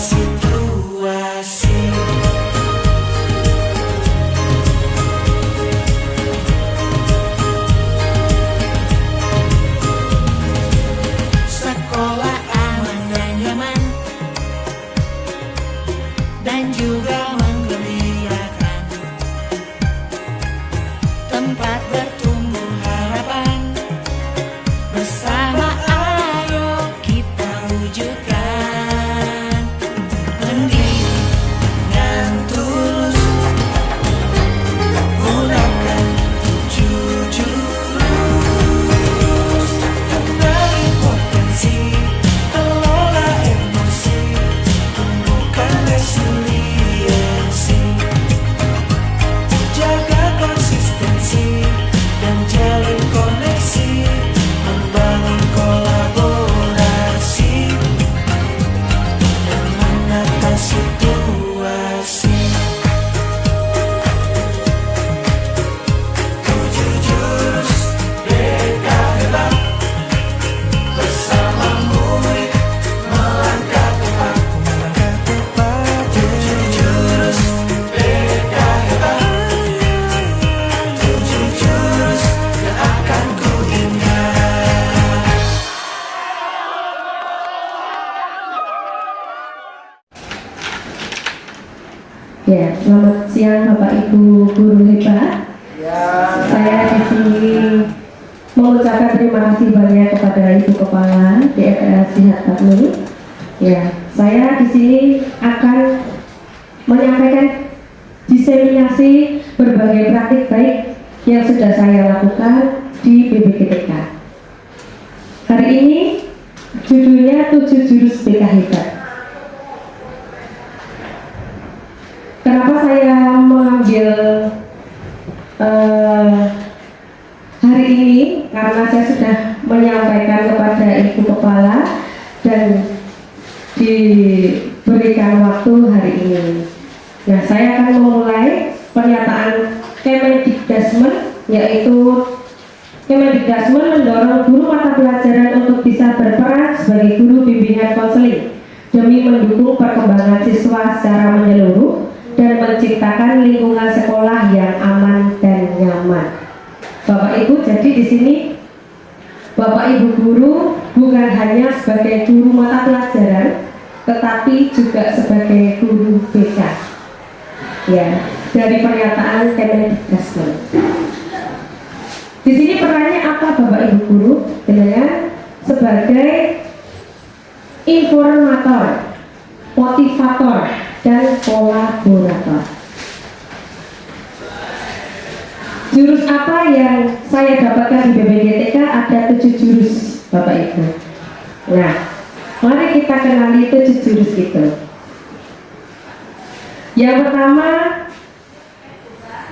situasi. Sekolah aman dan nyaman, dan juga menggembirakan, tempat bertumbuh harapan. Bersama ayo kita wujudkan, mendidik dengan tulus, gunakan 7 jurus. Kenali potensi, kelola emosi, tumbuhkan resiliensi, jaga konsistensi dan jalin koneksi, membangun kolaborasi dan menata situasi. 7 jurus BK hebat, bersama murid melangkah tepat. 7 jurus BK hebat, 7 jurus yang akan ku ingat. Ya, selamat siang Bapak Ibu guru hebat. Saya di sini mengucapkan terima kasih banyak kepada Ibu Kepala DFA Sihat Bakmi. Ya, saya di sini akan menyampaikan diseminasi berbagai praktik baik yang sudah saya lakukan di BPGTK. Hari ini judulnya 7 jurus BK hebat. Kenapa saya mengambil hari ini? Karena saya sudah menyampaikan kepada Ibu Kepala dan diberikan waktu hari ini. Nah, saya akan memulai pernyataan Kemendikbudrismen, yaitu Kemendikbudrismen mendorong guru mata pelajaran untuk bisa berperan sebagai guru bimbingan konseling demi mendukung perkembangan siswa secara menyeluruh dan menciptakan lingkungan sekolah yang aman dan nyaman. Bapak Ibu, jadi di sini Bapak Ibu guru bukan hanya sebagai guru mata pelajaran, tetapi juga sebagai guru BK. Ya, dari pernyataan Kemendikbudrismen. Di sini perannya apa Bapak Ibu guru? Dengan sebagai informator, motivator, dan kolaborator. Jurus apa yang saya dapatkan di BPGTK? Ada 7 jurus Bapak Ibu. Nah, mari kita kenali 7 jurus itu. Yang pertama,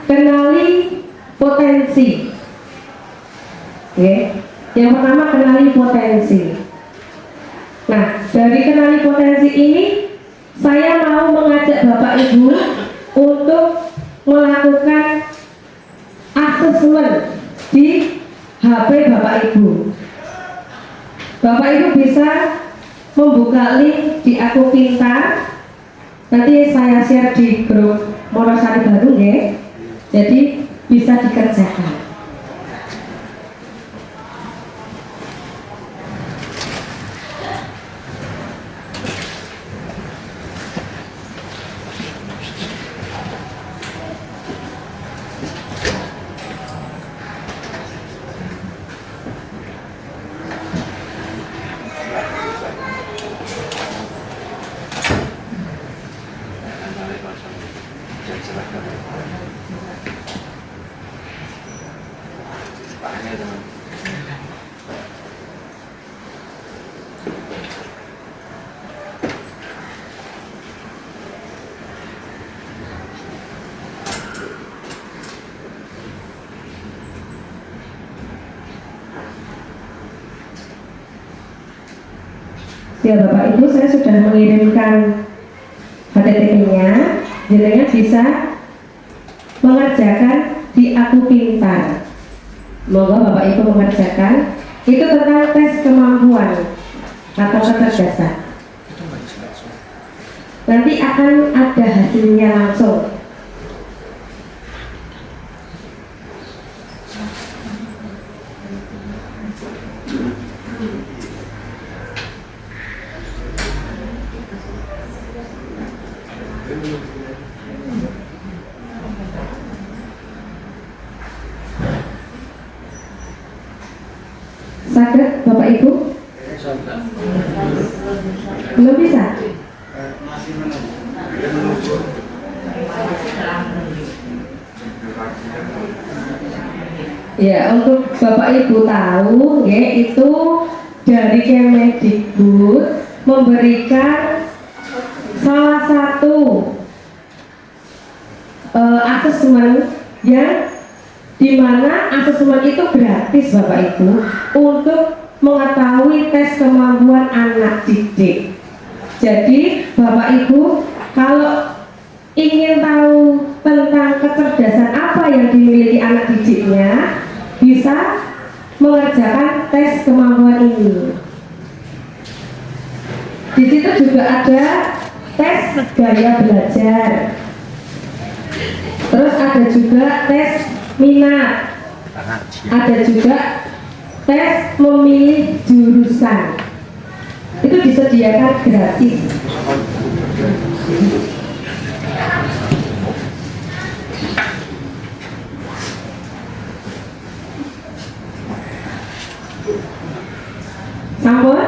kenali potensi. Oke. Yang pertama, kenali potensi. Nah, dari kenali potensi ini saya mau mengajak Bapak Ibu untuk melakukan asesmen di HP Bapak Ibu. Bapak Ibu bisa membuka link di Aku Pintar. Nanti saya share di grup Monosari Baru ya. Jadi bisa dikerjakan. Ya Bapak Ibu, saya sudah mengirimkan HTTP-nya. Jenengan bisa mengerjakan di Aku Pintar. Monggo Bapak Ibu mengerjakan. Itu tentang tes kemampuan atau kecerdasan. nanti akan ada hasilnya langsung. Sadar Bapak Ibu? Belum bisa? Ya, untuk Bapak Ibu tahu, ya, itu dari Kemendikbud memberikan salah satu asesmen yang dimana asesmen itu gratis Bapak Ibu untuk mengetahui tes kemampuan anak didik. Jadi Bapak Ibu kalau ingin tahu tentang kecerdasan apa yang dimiliki anak didiknya, bisa mengerjakan tes kemampuan ini. Di situ juga ada tes gaya belajar. Terus ada juga tes minat. Ada juga tes memilih jurusan. Itu disediakan gratis. Sampun?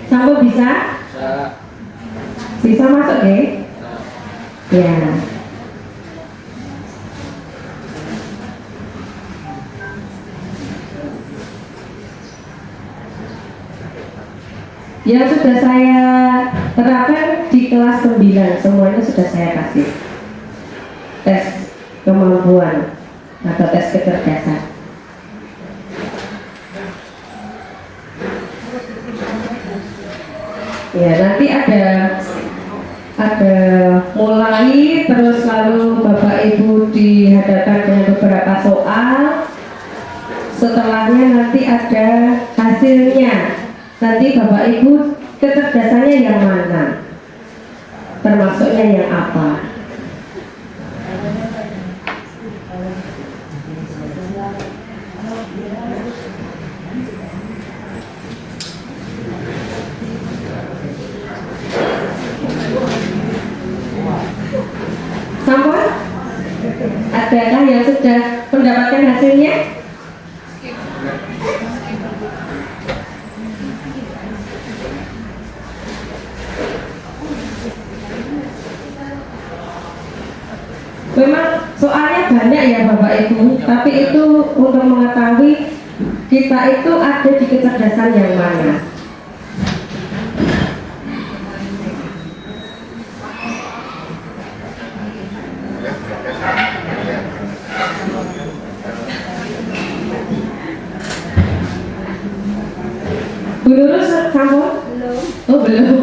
Sampun bisa? Bisa masuk ya? Ya. Yang sudah saya terapkan di kelas 9 semuanya sudah saya kasih tes kemampuan atau tes kecerdasan. Ya, nanti ada mulai, terus lalu Bapak Ibu dihadapkan dengan beberapa soal. Setelahnya nanti ada hasilnya. Nanti Bapak Ibu kecerdasannya yang mana, termasuknya yang apa. Sampun? Adakah yang sudah mendapatkan hasilnya? Memang soalnya banyak ya Bapak Ibu, tapi itu untuk mengetahui kita itu ada di kecerdasan yang mana. Bu Lurus sampun? Belum. Oh belum.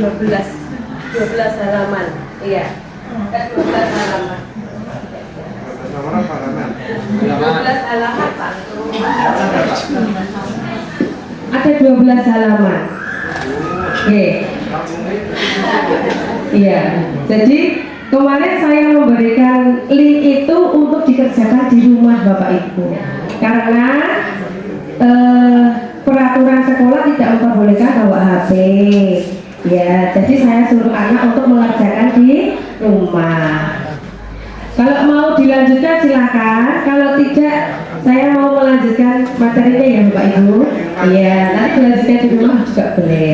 Dua belas halaman, iya. 12 halaman. 12 halaman Pak. Ada 12 halaman. Oke. Iya. Jadi kemarin saya memberikan link itu untuk dikerjakan di rumah Bapak Ibu. Karena peraturan sekolah tidak memperbolehkan bawa HP. Ya, jadi saya suruh anak untuk mengerjakan di rumah. Kalau mau dilanjutkan silakan. Kalau tidak, saya mau melanjutkan materinya ya Bapak Ibu. Iya, nanti belajarnya di rumah juga boleh.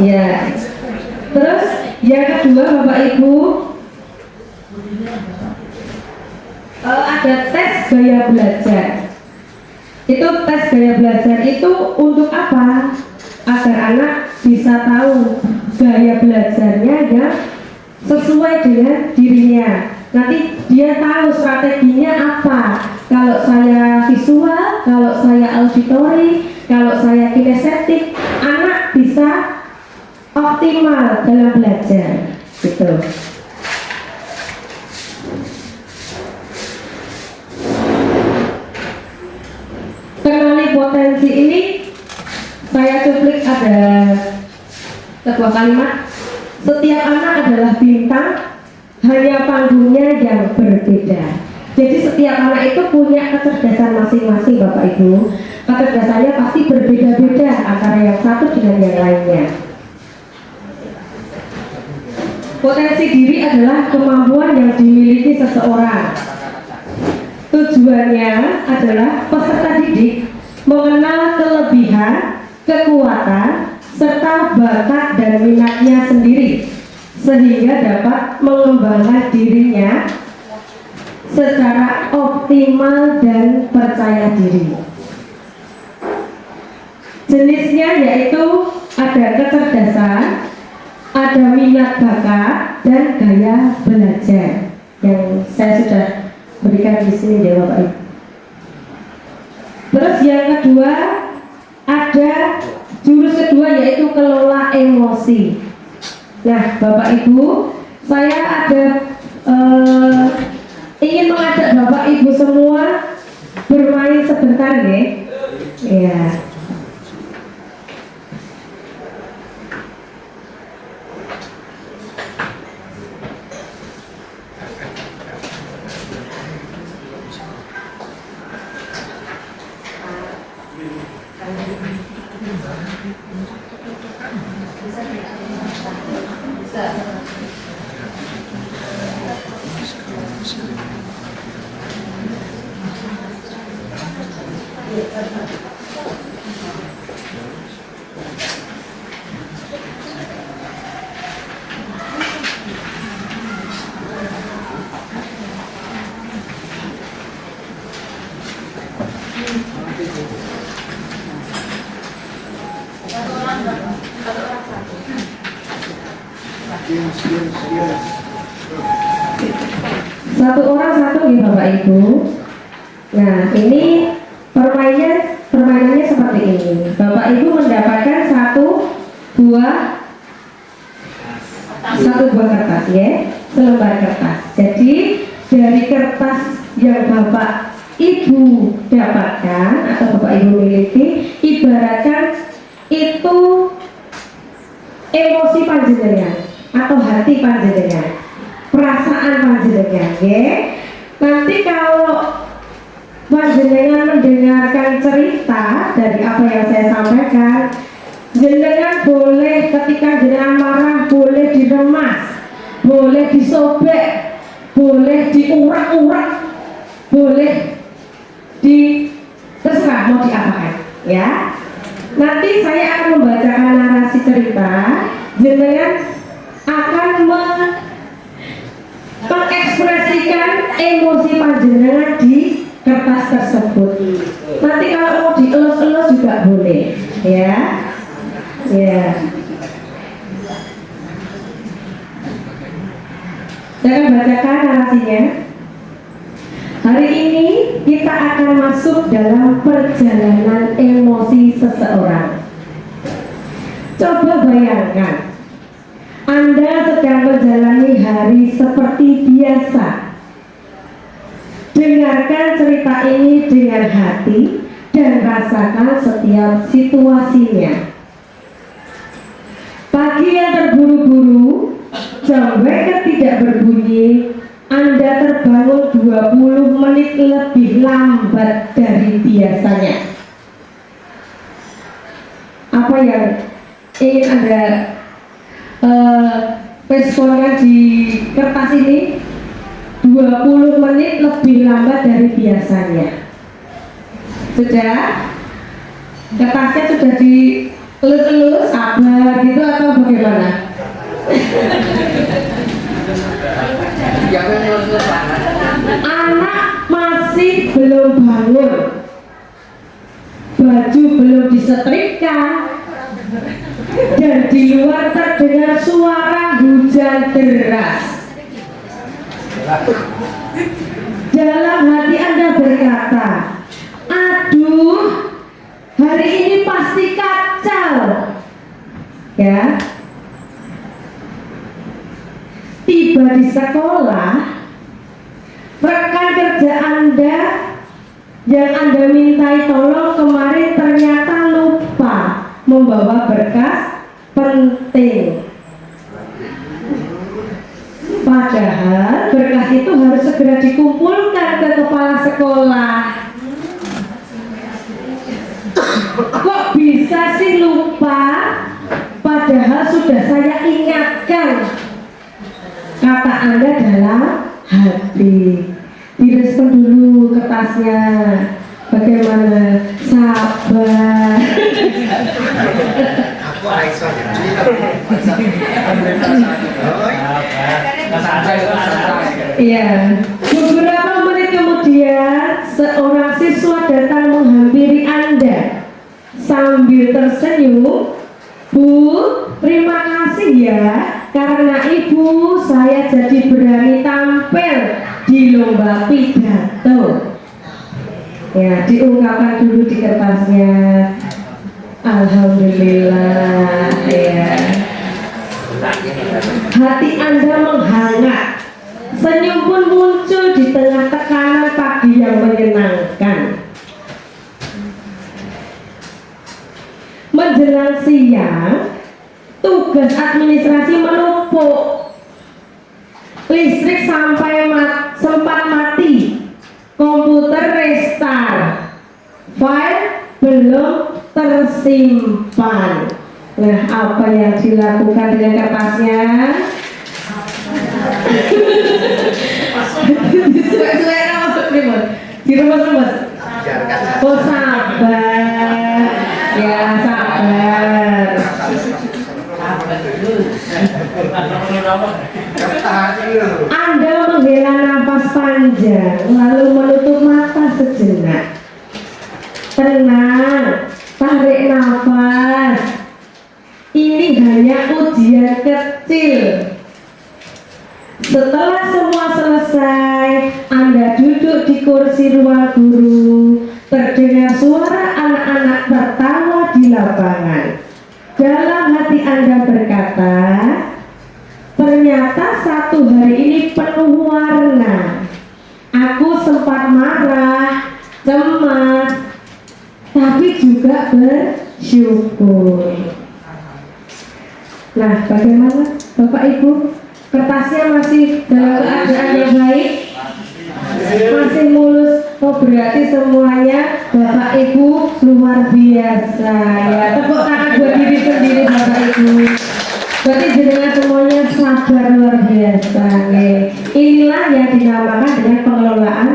Iya. Terus yang kedua Bapak Ibu, ada tes gaya belajar. Itu tes gaya belajar itu untuk apa? Agar anak bisa tahu gaya belajarnya yang sesuai dengan dirinya. Nanti dia tahu strateginya apa. Kalau saya visual, kalau saya auditory, kalau saya kinestetik, anak bisa optimal dalam belajar. Gitu. Kenali potensi ini, saya cuplik ada sebuah kalimat. Setiap anak adalah bintang, hanya panggungnya yang berbeda. Jadi setiap anak itu punya kecerdasan masing-masing Bapak Ibu. Kecerdasannya pasti berbeda-beda antara yang satu dengan yang lainnya. Potensi diri adalah kemampuan yang dimiliki seseorang. Tujuannya adalah peserta didik mengenal kelebihan, kekuatan, serta bakat dan minatnya sendiri, sehingga dapat mengembangkan dirinya secara optimal dan percaya diri. Jenisnya yaitu ada kecerdasan, ada minat bakat, dan gaya belajar yang saya sudah berikan di sini ya Bapak Ibu. Terus yang kedua, ada jurus kedua yaitu kelola emosi. Nah Bapak Ibu, saya ada ingin mengajak Bapak Ibu semua bermain sebentar ya. Ya. Satu orang satu nih Bapak Ibu. Nah ini permainannya seperti ini. Bapak Ibu mendapatkan satu buah kertas ya, selembar kertas. Jadi dari kertas yang Bapak Ibu dapatkan atau Bapak Ibu miliki, ibaratkan itu emosi panjenengan atau hati panjenengan, perasaan panjenengan ya. Nanti kalau panjenengan mendengarkan cerita dari apa yang saya sampaikan, jenengan boleh ketika jenengan marah boleh diremas, boleh disobek, boleh diurak-urak, boleh terserah mau diapakan ya. Nanti saya akan membacakan narasi cerita, jenengan akan mengekspresikan emosi panjenengan di kertas tersebut. Nanti kalau mau dielus-elus juga boleh ya. Ya. Saya akan bacakan narasinya. Hari ini kita akan masuk dalam perjalanan emosi seseorang. Coba bayangkan, Anda sedang menjalani hari seperti biasa. Dengarkan cerita ini dengan hati dan rasakan setiap situasinya. Pagi yang terburu-buru, jam weker tidak berbunyi, Anda terbangun 20 menit lebih lambat dari biasanya. Apa yang ingin Anda responkan di kertas ini? 20 menit lebih lambat dari biasanya. Sudah? Kertasnya sudah dielus-elus, sabar gitu atau bagaimana? Anak masih belum bangun, baju belum disetrika, dan di luar terdengar suara hujan deras. Dalam hati Anda berkata, aduh, hari ini pasti kacau. Ya. Tiba di sekolah, rekan kerja Anda yang Anda mintai tolong kemarin ternyata lupa membawa berkas penting. Padahal berkas itu harus segera dikumpulkan ke kepala sekolah. Kok bisa sih lupa? Padahal sudah saya ingatkan. Kata Anda dalam hati. Direspon dulu kertasnya. Bagaimana? Sabar. Iya. Beberapa menit kemudian seorang siswa datang menghampiri Anda sambil tersenyum. Bu, terima kasih ya, karena ibu saya jadi berani tampil di lomba pidato. Ya, diungkapkan dulu di kertasnya. Alhamdulillah ya. Hati Anda menghangat. Senyum pun muncul di tengah tekanan pagi yang menyenangkan. Menjelang siang, tugas administrasi menumpuk. Listrik sempat mati. Komputer restart. File belum tersimpan. Nah, apa yang dilakukan dengan kertasnya? Diremes-remes. Oh, sabar. Ya, sabar. Anda menghela nafas panjang, lalu menutup mata sejenak. Tenang, tarik nafas. Ini hanya ujian kecil. Setelah semua selesai, Anda duduk di kursi ruang guru. Terdengar suara anak-anak tertawa di lapangan. Dalam hati Anda berkata, ternyata satu hari ini penuh warna. Aku sempat marah, cemas, tapi juga bersyukur. Nah, bagaimana Bapak Ibu? Kertasnya masih dalam keadaan yang baik? Masih mulus? Oh, berarti semuanya Bapak Ibu luar biasa ya. Tepuk tangan buat diri sendiri Bapak Ibu. Berarti jenengan semuanya sabar luar biasa nih. Inilah yang dinamakan dengan pengelolaan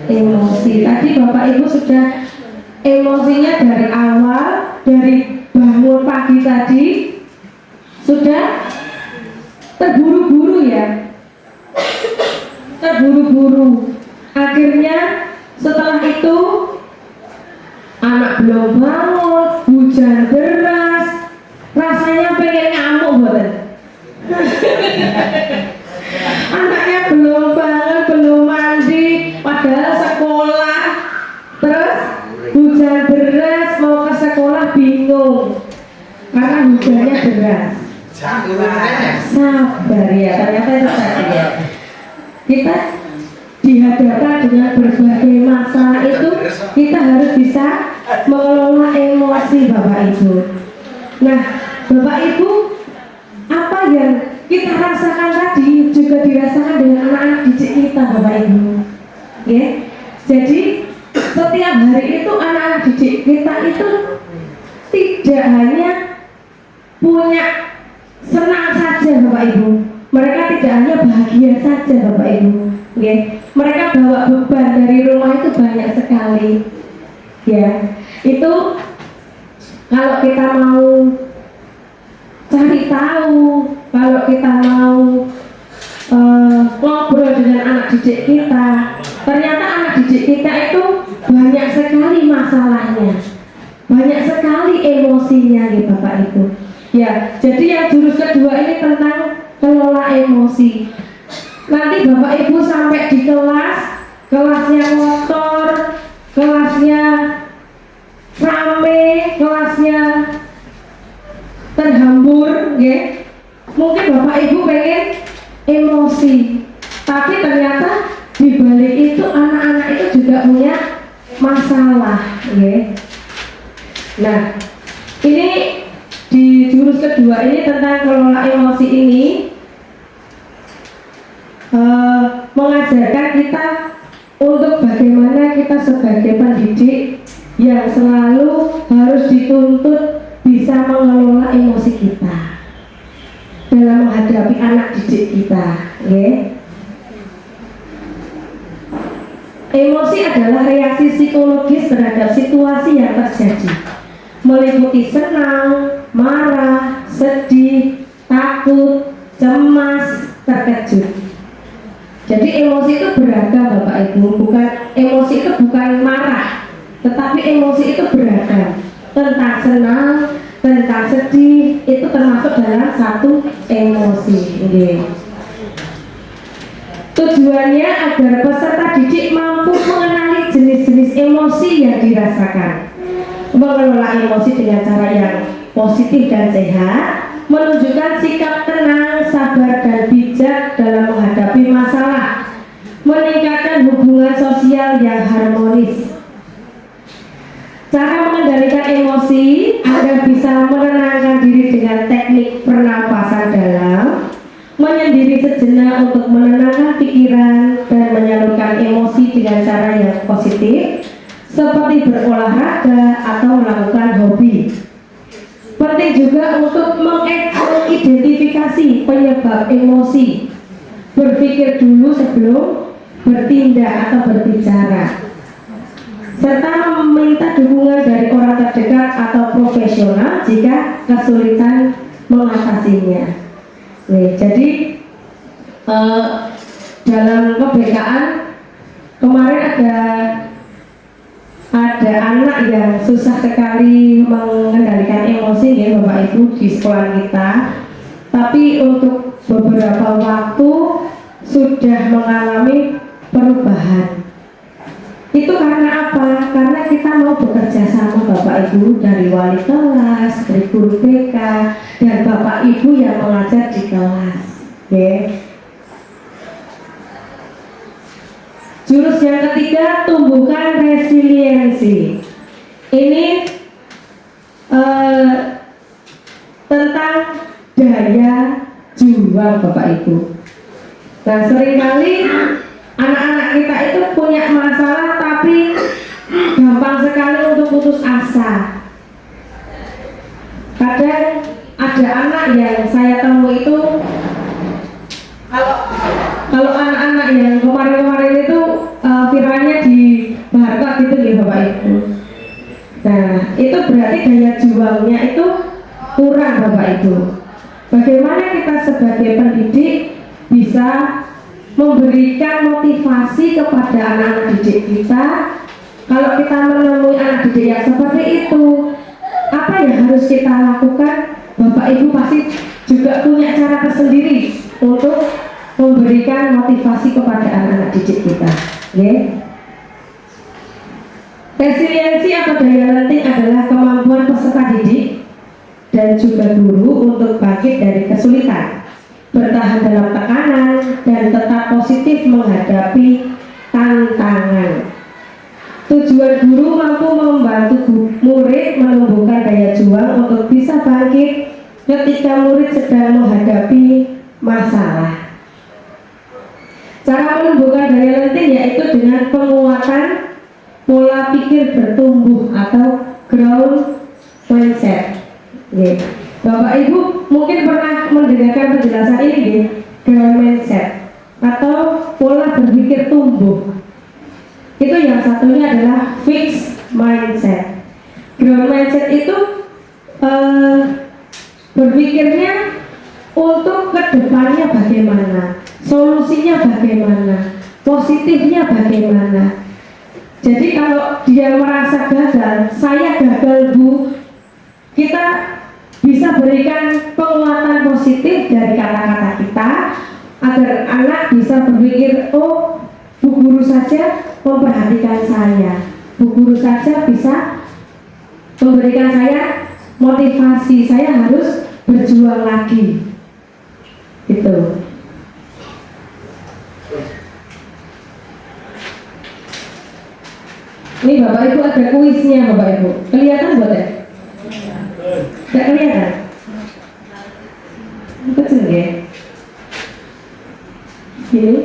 emosi. Tadi Bapak Ibu sudah emosinya dari awal, dari bangun pagi tadi sudah terburu-buru ya. Terburu-buru. Akhirnya setelah itu anak belum bangun, hujan deras, rasanya pengen ngamuk buatan. Anaknya belum bangun, belum mandi, padahal sekolah. Terus hujan deras, mau ke sekolah bingung karena hujannya deras. Sabar ya, ternyata itu tadi ya. Kita dihadapkan dengan berbagai masalah itu, kita harus bisa mengelola emosi Bapak Ibu. Nah, Bapak Ibu, apa yang kita rasakan tadi juga dirasakan dengan anak-anak didik kita Bapak Ibu. Ya, jadi setiap hari itu anak-anak didik kita itu tidak hanya punya senang saja Bapak Ibu, mereka tidak hanya bahagia saja Bapak Ibu, ya. Mereka bawa beban dari rumah itu banyak sekali, ya. Itu kalau kita mau cari tahu, kalau kita mau ngobrol dengan anak didik kita, ternyata anak didik kita itu banyak sekali masalahnya, banyak sekali emosinya, ya Bapak Ibu. Ya, jadi yang jurus kedua ini tentang kelola emosi. Nanti Bapak Ibu sampai di kelasnya kotor, kelasnya rame, kelasnya terhambur, ya. Mungkin Bapak Ibu pengen emosi, tapi ternyata di balik itu anak-anak itu juga punya masalah, ya. Nah, ini di jurus kedua ini tentang kelola emosi ini mengajarkan kita untuk bagaimana kita sebagai pendidik yang selalu harus dituntut bisa mengelola emosi kita dalam menghadapi anak didik kita, ya. Emosi adalah reaksi psikologis terhadap situasi yang terjadi, meliputi senang, marah, sedih, takut, cemas, terkejut. Jadi emosi itu beragam Bapak Ibu, emosi itu bukan marah, tetapi emosi itu beragam. Tentang senang, tentang sedih, itu termasuk dalam satu emosi. Tujuannya agar peserta didik mampu mengenali jenis-jenis emosi yang dirasakan, mengelola emosi dengan cara yang positif dan sehat, menunjukkan sikap tenang, sabar dan bijak dalam menghadapi masalah, meningkatkan hubungan sosial yang harmonis. Cara mengendalikan emosi agar bisa menenangkan diri dengan teknik pernapasan dalam, menyendiri sejenak untuk menenangkan pikiran dan menyalurkan emosi dengan cara yang positif, seperti berolahraga atau melakukan hobi. Penting juga untuk mengidentifikasi penyebab emosi, berpikir dulu sebelum bertindak atau berbicara, serta meminta dukungan dari orang terdekat atau profesional jika kesulitan mengatasinya. Jadi dalam kebekaan kemarin ada anak yang susah sekali mengendalikan emosi, ya Bapak Ibu, di sekolah kita. Tapi untuk beberapa waktu sudah mengalami perubahan. Itu karena apa? Karena kita mau bekerja sama Bapak Ibu dari wali kelas, dari guru BK, dan Bapak Ibu yang mengajar di kelas. Okay. Jurus yang ketiga, tumbuhkan resiliensi. Ini tentang daya juang Bapak Ibu. Nah, seringkali anak-anak kita itu punya masalah tapi gampang sekali untuk putus asa. Kadang ada anak yang saya temui itu, kalau anak-anak yang kemarin-kemarin itu viralnya di Baharka gitu ya Bapak Ibu. Nah, itu berarti daya juangnya itu kurang Bapak Ibu. Bagaimana kita sebagai pendidik bisa memberikan motivasi kepada anak-anak didik kita? Kalau kita menemui anak didik yang seperti itu, apa yang harus kita lakukan? Bapak Ibu pasti juga punya cara tersendiri untuk memberikan motivasi kepada anak-anak didik kita, ya. Resiliensi atau daya lenting adalah kemampuan peserta didik dan juga guru untuk bangkit dari kesulitan, bertahan dalam tekanan, dan tetap positif menghadapi tantangan. Tujuan guru mampu membantu murid menumbuhkan daya juang untuk bisa bangkit ketika murid sedang menghadapi masalah. Cara menumbuhkan daya lenting yaitu dengan penguatan pola pikir bertumbuh atau growth mindset. Bapak Ibu mungkin pernah mendengarkan penjelasan ini, growth mindset atau pola berpikir tumbuh. Itu yang satunya adalah fixed mindset. Growth mindset itu berpikirnya untuk kedepannya bagaimana, solusinya bagaimana, positifnya bagaimana. Jadi kalau dia merasa gagal, saya gagal Bu, kita bisa berikan penguatan positif dari kata-kata kita agar anak bisa berpikir, oh Bu guru saja memperhatikan saya, Bu guru saja bisa memberikan saya motivasi, saya harus berjuang lagi. Gitu. Ini Bapak Ibu ada kuisnya Bapak Ibu. Kelihatan buat ya? Tidak kelihatan? Kecil ya? Ini.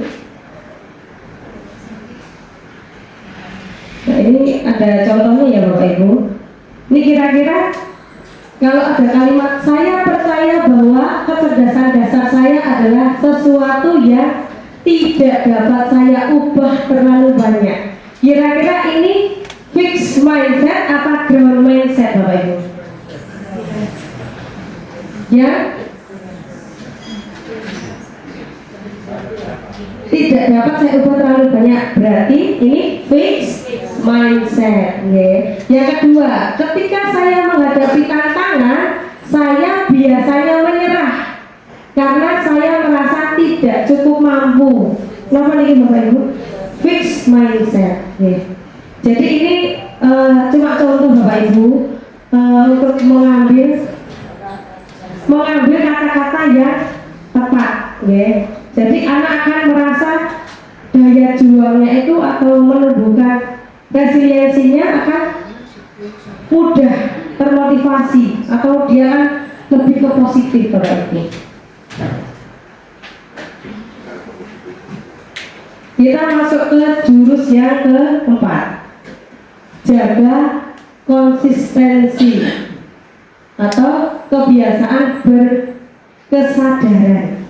Nah ini ada contohnya ya Bapak Ibu. Ini kira-kira kalau ada kalimat saya percaya bahwa kecerdasan dasar saya adalah sesuatu yang tidak dapat saya ubah terlalu banyak. Kira-kira ini fixed mindset apa growth mindset Bapak Ibu? Ya? Tidak dapat saya ubah terlalu banyak, berarti ini fixed mindset. Yang kedua, ketika saya menghadapi tantangan, saya biasanya menyerah karena saya merasa tidak cukup mampu. Kenapa nih Bapak Ibu? Fixed mindset. Jadi ini cuma contoh Bapak Ibu untuk mengambil kata-kata yang tepat. Jadi anak akan merasa daya juangnya itu atau menumbuhkan resiliensinya akan mudah termotivasi atau dia kan lebih ke positif Bapak Ibu. Kita masuk ke jurus yang keempat, jaga konsistensi atau kebiasaan berkesadaran.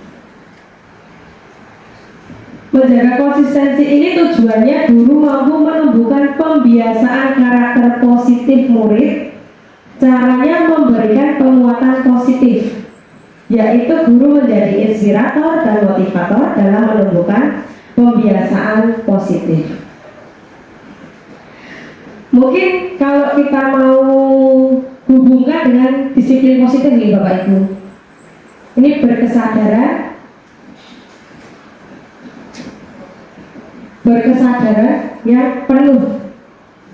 Menjaga konsistensi ini tujuannya guru mampu menumbuhkan pembiasaan karakter positif murid. Caranya memberikan penguatan positif, yaitu guru menjadi inspirator dan motivator dalam menumbuhkan pembiasaan positif. Mungkin kalau kita mau hubungkan dengan disiplin positif nih Bapak Ibu, ini berkesadaran yang penuh.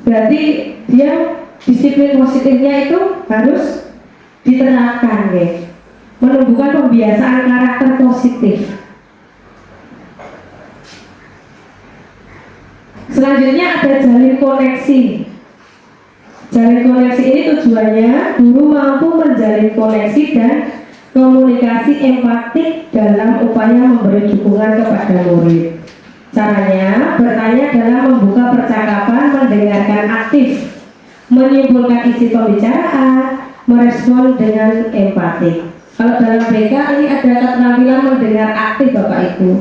Berarti dia disiplin positifnya itu harus diterapkan menumbuhkan pembiasaan karakter positif. Selanjutnya ada jalin koneksi. Jalin koneksi ini tujuannya guru mampu menjalin koneksi dan komunikasi empatik dalam upaya memberi dukungan kepada murid. Caranya bertanya dalam membuka percakapan, mendengarkan aktif, menyimpulkan isi pembicaraan, merespon dengan empati. Kalau dalam BK ini ada keterampilan mendengar aktif Bapak Ibu.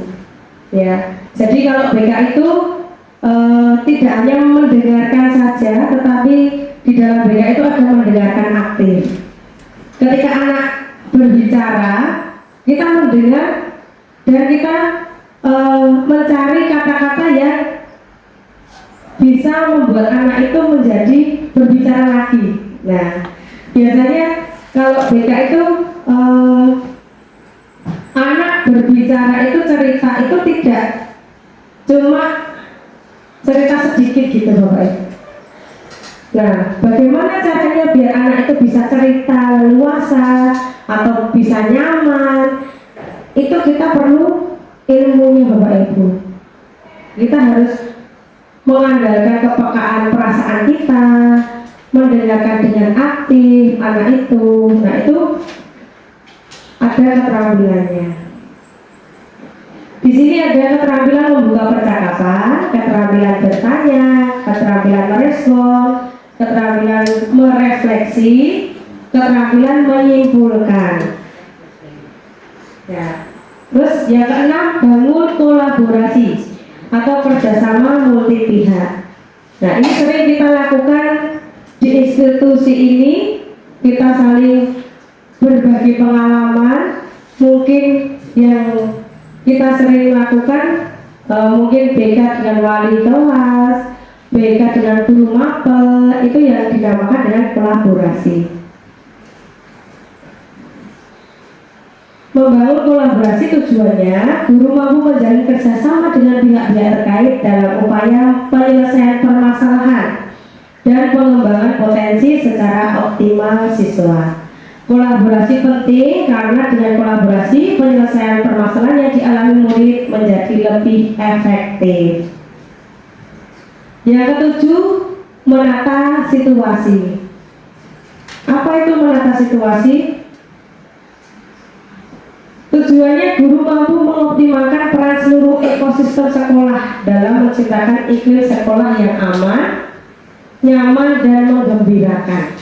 Ya, jadi kalau BK itu tidak hanya mendengarkan saja, tetapi di dalam BK itu ada mendengarkan aktif. Ketika anak berbicara, kita mendengar dan kita mencari kata-kata yang bisa membuat anak itu menjadi berbicara lagi. Nah, biasanya kalau BK itu anak berbicara itu cerita itu tidak cuma cerita sedikit gitu Bapak Ibu. Nah, bagaimana caranya biar anak itu bisa cerita leluasa atau bisa nyaman? Itu kita perlu ilmunya Bapak Ibu. Kita harus mengandalkan kepekaan perasaan kita, mendengarkan dengan aktif anak itu. Nah itu ada keterampilannya. Di sini ada keterampilan membuka percakapan, keterampilan bertanya, keterampilan merespon, keterampilan merefleksi, keterampilan menyimpulkan. Ya. Terus yang keenam, bangun kolaborasi atau kerjasama multi pihak. Nah, ini sering kita lakukan di institusi ini. Kita saling berbagi pengalaman, mungkin yang kita sering lakukan mungkin BK dengan wali kelas, BK dengan guru mapel, itu yang dinamakan dengan kolaborasi. Membangun kolaborasi tujuannya guru mampu menjalin kerjasama dengan pihak-pihak terkait dalam upaya penyelesaian permasalahan dan pengembangan potensi secara optimal siswa. Kolaborasi penting karena dengan kolaborasi penyelesaian permasalahan yang dialami murid menjadi lebih efektif. Yang ketujuh, menata situasi. Apa itu menata situasi? Tujuannya guru mampu mengoptimalkan peran seluruh ekosistem sekolah dalam menciptakan iklim sekolah yang aman, nyaman, dan menggembirakan.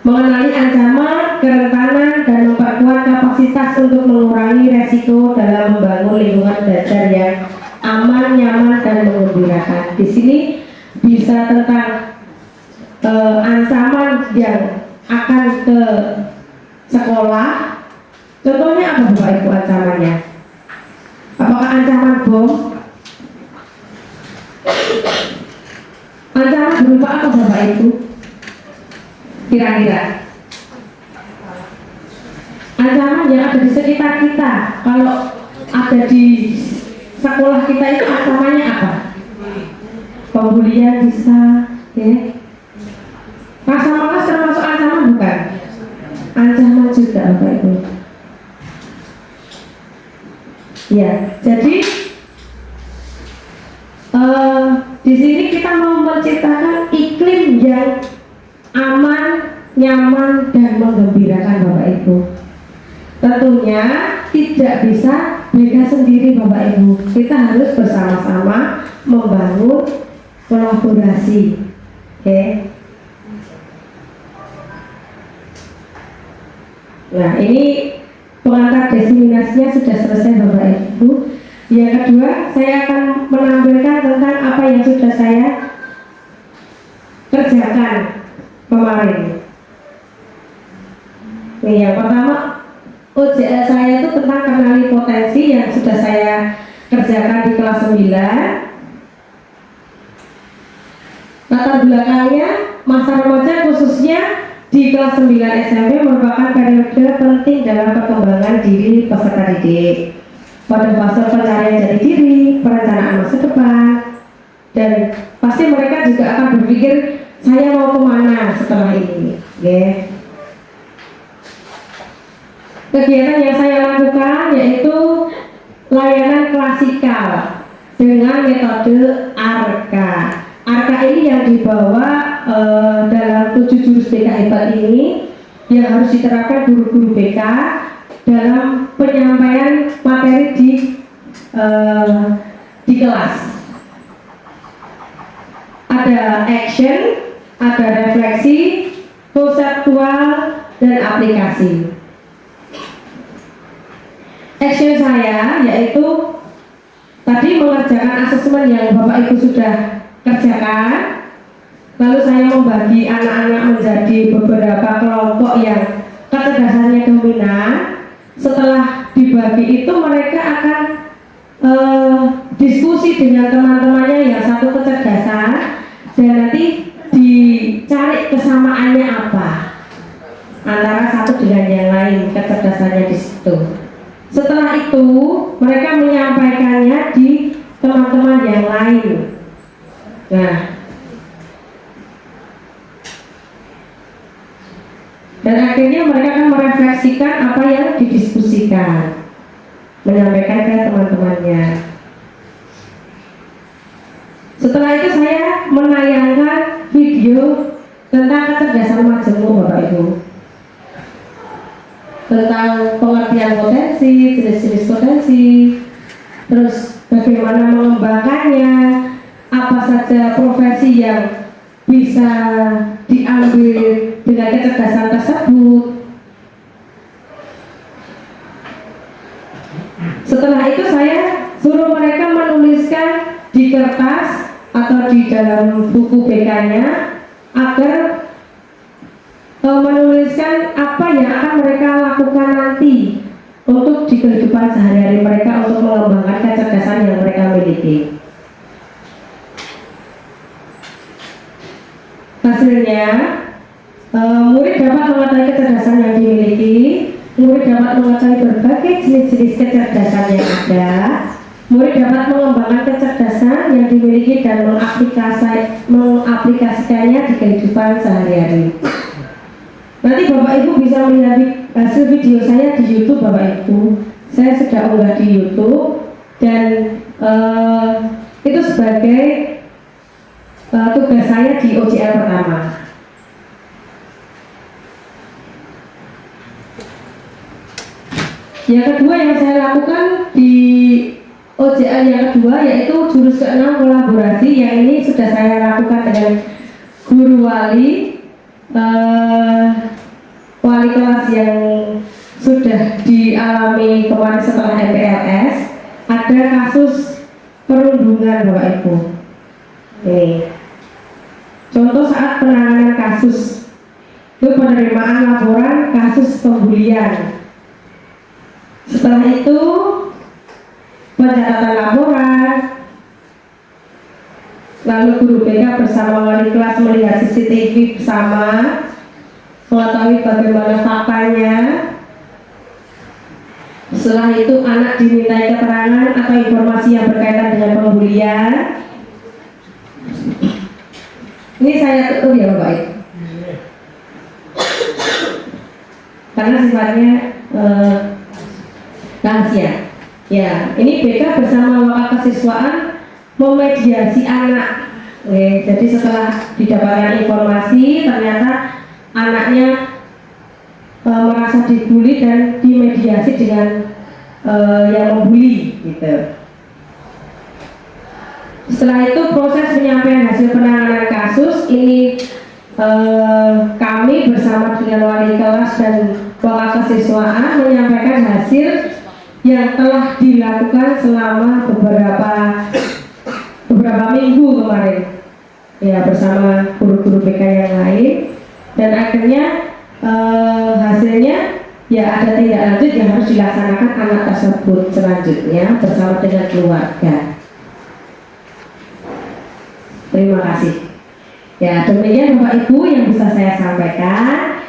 Mengenali ancaman, kerentanan, dan memperkuat kapasitas untuk mengurangi resiko dalam membangun lingkungan belajar yang aman, nyaman, dan menggembirakan. Di sini bisa tentang ancaman yang akan ke sekolah. Contohnya apa Bapak Ibu ancamannya? Apakah ancaman bom? Ancaman berupa apa Bapak Ibu? Kira-kira ancaman yang ada di sekitar kita, kalau ada di sekolah kita itu ancamannya apa? Pembulian bisa, ya. Rasa malas termasuk ancaman bukan? Ancaman juga Bapak Ibu. Ya, jadi di sini kita mau menciptakan iklim yang aman, nyaman, dan menggembirakan Bapak Ibu. Tentunya tidak bisa beda sendiri Bapak Ibu. Kita harus bersama-sama membangun kolaborasi. Oke. Nah, ini pengantar diseminasinya sudah selesai Bapak Ibu. Yang kedua, saya akan menampilkan tentang apa yang sudah saya kerjakan kemarin. Nih, yang pertama, OJL saya itu tentang kenali potensi yang sudah saya kerjakan di kelas 9. Latar belakangnya, masa remaja khususnya di kelas 9 SMP merupakan periode penting dalam perkembangan diri peserta didik. Pada fase pencarian jati diri, perencanaan masa depan, dan pasti mereka juga akan berpikir saya mau kemana setelah ini. Okay. Kegiatan yang saya lakukan yaitu layanan klasikal dengan metode ARKA. ARKA ini yang dibawa dalam 7 jurus BK hebat ini yang harus diterapkan guru-guru BK dalam penyampaian materi di kelas. Ada action, ada refleksi, konseptual, dan aplikasi. Action saya yaitu tadi mengerjakan asesmen yang Bapak Ibu sudah kerjakan. Lalu saya membagi anak-anak menjadi beberapa kelompok yang kecerdasannya dominan. Setelah dibagi itu mereka akan diskusi dengan teman-temannya yang satu kecerdasan, dan nanti dicari kesamaannya apa antara satu dengan yang lain kecerdasannya di situ. Setelah itu mereka menyampaikannya di teman-teman yang lain. Nah, dan akhirnya mereka akan merefleksikan apa yang didiskusikan, menyampaikan ke teman-temannya. Setelah itu saya menayangkan video tentang kecerdasan majemuk Bapak Ibu, tentang pengertian potensi, jenis-jenis potensi, terus bagaimana mengembangkannya, apa saja profesi yang bisa diambil dengan kecerdasan tersebut. Setelah itu saya suruh mereka menuliskan di kertas atau di dalam buku BK-nya agar menuliskan apa yang akan mereka lakukan nanti untuk di kehidupan sehari-hari mereka untuk mengembangkan kecerdasan yang mereka miliki. Hasilnya, murid dapat mengetahui kecerdasan yang dimiliki, murid dapat mengetahui berbagai jenis-jenis kecerdasan yang ada, murid dapat mengembangkan kecerdasan yang dimiliki dan mengaplikasikannya di kehidupan sehari-hari. Nanti Bapak Ibu bisa melihat hasil video saya di YouTube Bapak Ibu. Saya sudah unggah di YouTube dan itu sebagai tugas saya di OJL pertama. Yang kedua yang saya lakukan di OJL yang kedua yaitu jurus ke-6 kolaborasi, yang ini sudah saya lakukan dengan guru wali kelas yang sudah dialami kemarin setelah MPLS. Ada kasus perundungan Bapak Ibu. Ini contoh saat penanganan kasus itu penerimaan laporan kasus pembulian. Setelah itu pencatatan laporan, lalu guru BK bersama wali kelas melihat CCTV bersama, mengetahui bagaimana faktanya. Setelah itu anak dimintai keterangan atau informasi yang berkaitan dengan pembulian. Ini saya tutup ya Bapak Ibu, karena sifatnya rahasia. Ya, ini BK bersama wakil kesiswaan memediasi anak. Jadi setelah didapatkan informasi ternyata anaknya merasa dibully dan dimediasi dengan yang membuli gitu. Setelah itu proses penyampaian hasil penanganan kasus ini kami bersama dengan wali kelas dan wakil kesiswaan menyampaikan hasil yang telah dilakukan selama beberapa minggu kemarin ya bersama guru-guru BK yang lain, dan akhirnya hasilnya ya ada tindak lanjut yang harus dilaksanakan anak tersebut selanjutnya bersama dengan keluarga. Terima kasih. Ya, demikian Bapak Ibu yang bisa saya sampaikan.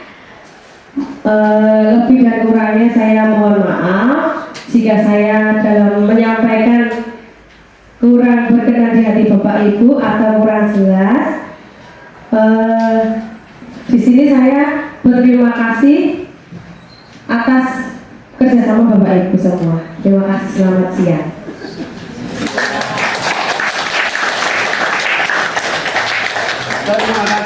Lebih dan kurangnya saya mohon maaf jika saya dalam menyampaikan kurang berkenan di hati Bapak Ibu atau kurang jelas. Di sini saya berterima kasih atas kerjasama Bapak Ibu semua. Terima kasih, selamat siang. Terima kasih.